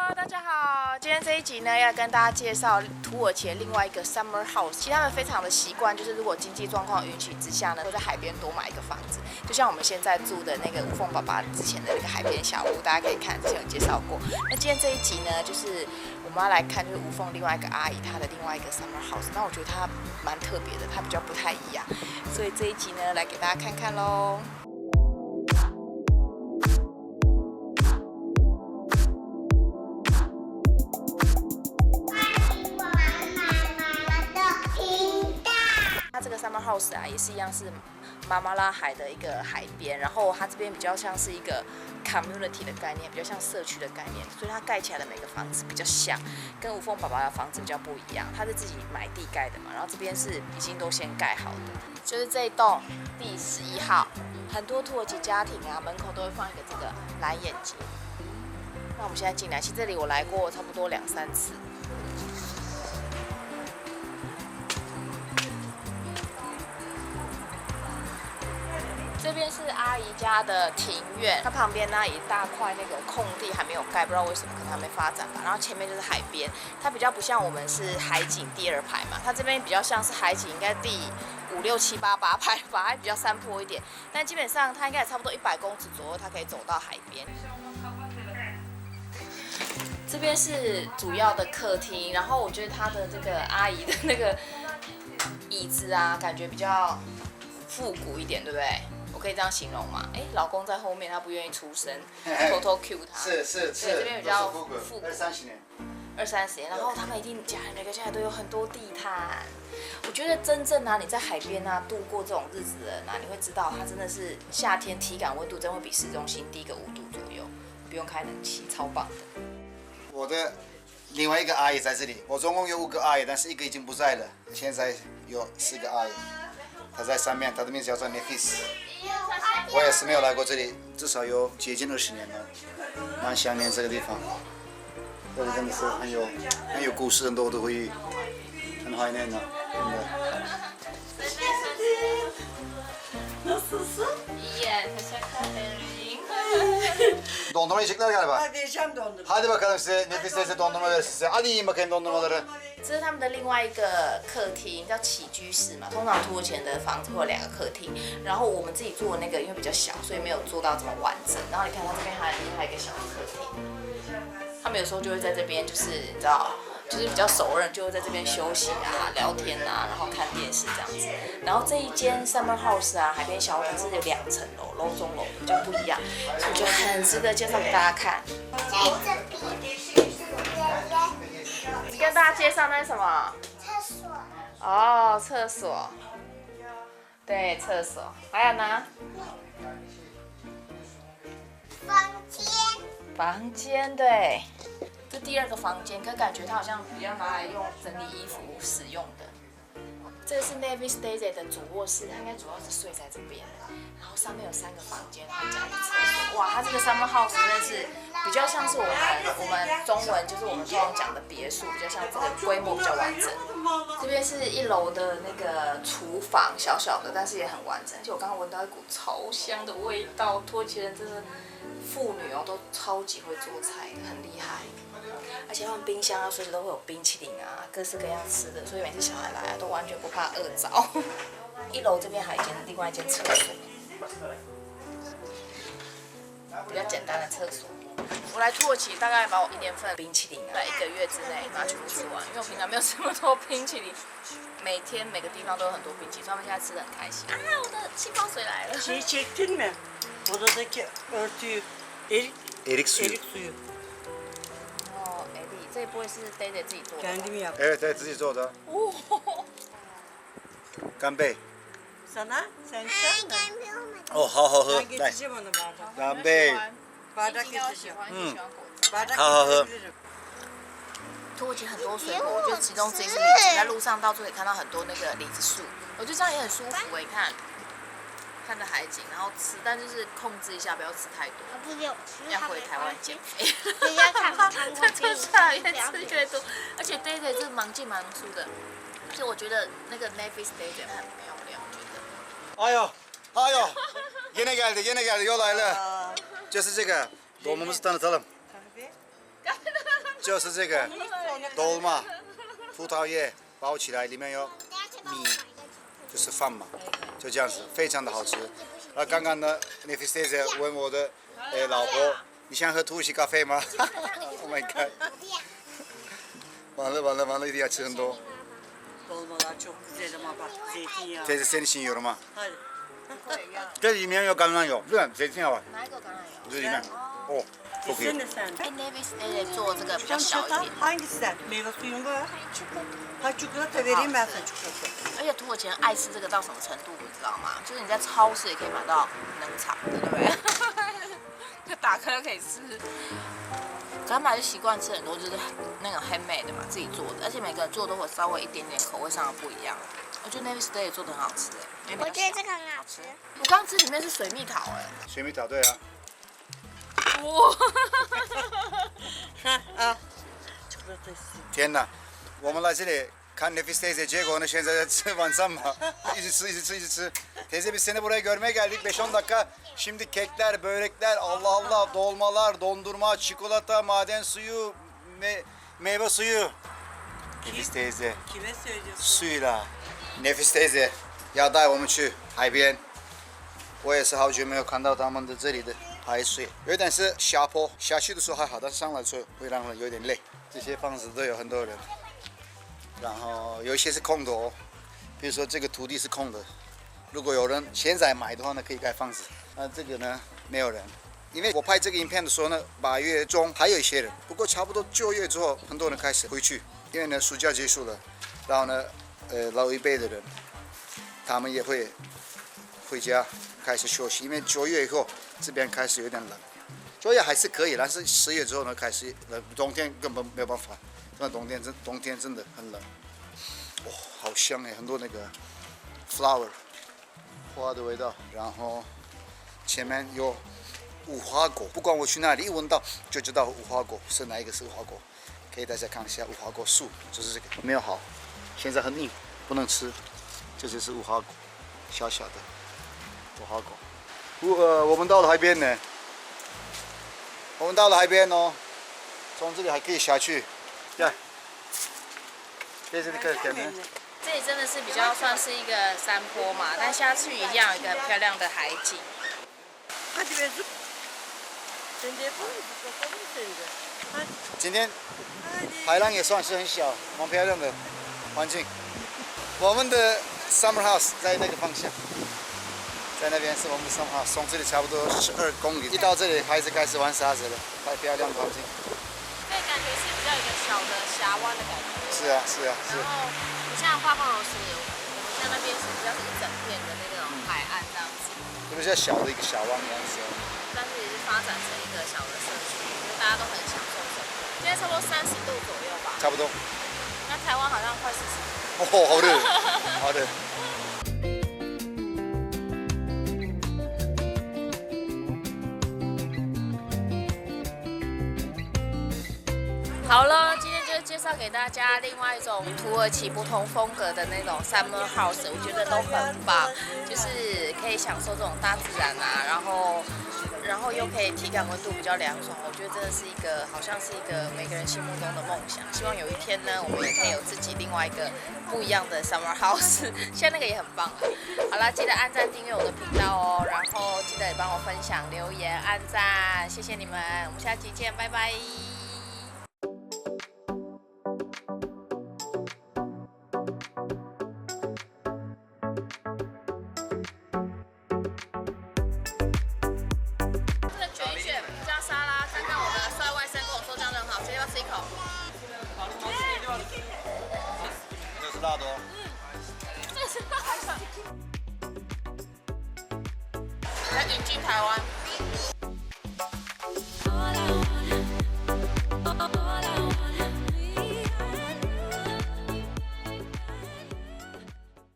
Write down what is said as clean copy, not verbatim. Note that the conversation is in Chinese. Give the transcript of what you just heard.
Hello， 大家好，今天这一集呢要跟大家介绍土耳其的另外一个 summer house。其实他们非常的习惯，就是如果经济状况允许之下呢，会在海边多买一个房子。就像我们现在住的那个无缝爸爸之前的那个海边小屋，大家可以看，之前有介绍过。那今天这一集呢，就是我们要来看，就是无缝另外一个阿姨她的另外一个 summer house。那我觉得她蛮特别的，她比较不太一样，所以这一集呢来给大家看看喽。它这个 summer house 啊，也是一样是马马拉海的一个海边，然后它这边比较像是一个 community 的概念，比较像社区的概念，所以它盖起来的每个房子比较像，跟无缝爸爸的房子比较不一样。它是自己买地盖的嘛，然后这边是已经都先盖好的，就是这一栋第11号，很多土耳其家庭啊门口都会放一个这个蓝眼睛。那我们现在进来，其实这里我来过差不多2、3次。这边是阿姨家的庭院，它旁边呢一大块那个空地还没有盖，不知道为什么，可能还没发展吧。然后前面就是海边，它比较不像我们是海景第2排嘛，它这边比较像是海景，应该第5、6、7、8、8排吧，还比较山坡一点。但基本上它应该也差不多100公尺左右，它可以走到海边。这边是主要的客厅，然后我觉得它的这个阿姨的那个椅子啊，感觉比较复古一点，对不对？我可以这样形容吗？哎，老公在后面，他不愿意出声，偷偷 cue 他。是，对，这边比较复古，20-30年，20-30年。然后他们一定每个家里都有很多地毯。我觉得真正啊，你在海边啊度过这种日子的人啊，你会知道它真的是夏天体感温度真会比市中心低个5度左右，不用开冷气，超棒的。我的另外一个阿姨在这里，我总共有5个阿姨，但是1个已经不在了，现在有4个阿姨。她在上面，她的名字叫做 Nefis。我也是没有来过这里，至少有接近20年了，蛮想念这个地方。这里真的是很有故事，很多都会很怀念的，真的。Dondurma yiyecekler galiba. Hadi yiyeceğim dondurma. Hadi bakalım size Nefis teyze dondurma verir size. Hadi yiyin bakayım dondurmaları. 这是他们的另外一个客厅，叫起居室嘛。通常土耳其人的房子会有2个客厅，然后我们自己做的那个因为比较小，所以没有做到这么完整。然后你看它这边还有一个小的客厅，他们有时候就会在这边，就是你知道，就是比较熟人就会在这边休息啊、聊天啊，然后看电视这样子。然后这一间 summer house 啊，海边小屋它是有2层楼，楼中楼比较不一样，所以我觉得很值得介绍给大家看。你跟大家介绍那是什么？厕所。哦，厕所。对，厕所。还有呢？房间。房间，对。这第2个房间，可感觉它好像比较拿来用整理衣服使用的。这个是 Nefis Daisy 的主卧室，他应该主要是睡在这边，然后上面有3个房间，然后加一个厕所。哇，它这个 summer house 真的是比较像是我们中文就是我们通常讲的别墅，比较像这个规模比较完整。这边是1楼的那个厨房，小小的，但是也很完整。而且我刚刚闻到一股超香的味道，土耳其人真的妇女哦都超级会做菜的，很厉害。而且他们冰箱啊，随时都会有冰淇淋啊，各式各样吃的，所以每次小孩来啊，都完全不怕饿着。1楼这边还有另外一间厕所，比较简单的厕所。我来土耳其大概把我1年份的冰淇淋在1个月之内把它全部吃完，因为我平常没有这么多冰淇淋，每天每个地方都有很多冰淇淋，所以他们现在吃得很开心。啊，我的气泡水来了。Şeyi çektin mi? Odadaki örtüyü. Erik suyu. 哦，哎，这不会是 Daisy 自己做的吧？ Kendim yaptım. Evet evet 自己做的。哦，干杯。 Sana? Sen içer misin? Gelmiyor. 哦，好好喝， Ben 来， getireceğim onu bardak. 干杯。 Bardak 一定要喜 getireceğim. 欢，你喜欢果汁。 Bardak Ha, ha, ha. getirebilirim. 土耳其很多水果，我觉得其中之一是荔枝，在路上到处可以看到很多那个李子树，我觉得这样也很舒服哎，你看，看着海景，然后吃，但就是控制一下，不要吃太多，不是，要回台湾减肥。人家看不看过这下越吃越多，而且 Daisy 这蛮进蛮出的，而且我觉得那个 Nefis Daisy 很漂亮，我觉得。哎呦，哎呦，yine geldi, yine geldi, yol ayrı. 就是这个，我们是tanıtalım. Kahve. 就是这个dolma，葡萄叶包起来，里面有米，就是饭嘛，就这样子，非常的好吃。刚刚呢 ，Nefis 问我的老婆，你想喝土耳其咖啡吗？Oh my god！ 完了，一定要吃很多。 Dolmalar çok güzel ama bak zeytinyağı. Teyze seni için yiyorum ha. Hadi. 这里面有橄榄油，对，谁听好吧？哪一个橄榄油？这里面，哦，不可以 Sen。de sen. Nevis Daisy 做这个比较 Tam 小一 çatal 点， hangisinden? Meyve suyun var. Ha çikolata vereyim ben sana çikolata. 而且土耳其人爱吃这个到什么程度，你知道吗？就是你在超市也可以买到冷藏的，对不对？就打开就可以吃。咱们就习惯吃很多就是那种 handmade 的嘛，自己做的，而且每个人做的都会稍微一点点口味上的不一样。我觉得 Nevis Daisy 做的很好吃哎，我觉得这个很好吃。我刚刚吃里面是水蜜桃哎，水蜜桃对啊。哇！ Ha al. Çikolata istedim. 天哪，我们来这里看 Nefis teyze，结果呢现在在吃晚餐嘛，一直吃。Teyze biz seni buraya görmeye geldik 5-10 dakika. Şimdi kekler, börekler, Allah Allah, dolmalar, dondurma, çikolata, maden suyu, meyve suyu. Nefis teyze Kime söylüyorsun? suyla. Nefis teyze要带我们去海边。我也是好久没有看到他们的这里的海水，有点是下坡，下去的时候还好，但是上来的时候会让人有点累。这些房子都有很多人，然后有一些是空的哦，比如说这个土地是空的，如果有人现在买的话呢，可以盖房子。那这个呢没有人，因为我拍这个影片的时候呢，8月中还有一些人，不过差不多9月之后，很多人开始回去，因为呢暑假结束了，然后呢，老一辈的人，他们也会回家开始休息，因为9月以后这边开始有点冷，9月还是可以，但是10月之后呢开始冷，冬天根本没有办法，那冬天真的很冷，哇、好香哎，很多那个 flower 花的味道，然后前面有无花果，不管我去哪里一闻到就知道无花果是哪一个是无花果，给大家看一下无花果树，就是这个没有好，现在很硬，不能吃，这就是无花果，小小的。无花果。我们到了海边呢，我们到了海边哦，从这里还可以下去，对，这是那个可能。这里真的是比较算是一个山坡嘛，但下去一样有一个很漂亮的海景。 Hadi be zıp. Sen de yapar mısın? Bakalım sen de. Hadi. 今天 Hadi. 海浪也算是很小，蛮漂亮的环境。我们的 summer house 在那个方向。 在那边是我们的生活，从这里差不多12公里，一到这里孩子开始玩沙子了，太漂亮的环境。这感觉是比较一个小的峡湾的感觉。是啊，是啊，是。然后你像花放楼是，我们现在那边是比较是一整片的那种海岸这样子，就比较小的一个小湾这样子。但是也是发展成一个小的社区，就大家都很享受生活。现在差不多30度左右吧。差不多。那台湾好像快40度。哦，好热，好热。 好了，今天就介绍给大家另外一种土耳其不同风格的那种 summer house， 我觉得都很棒，就是可以享受这种大自然啊，然后又可以体感温度比较凉爽，我觉得真的是一个好像是一个每个人心目中的梦想。希望有一天呢，我们也可以有自己另外一个不一样的 summer house， 现在那个也很棒啊。好了，记得按赞订阅我的频道哦，然后记得也帮我分享、留言、按赞，谢谢你们，我们下期见，拜拜。加沙拉，刚刚我的帅外甥跟我说这样子很好吃，要不要吃一口？这是辣的哦。这是辣的。来引进台湾。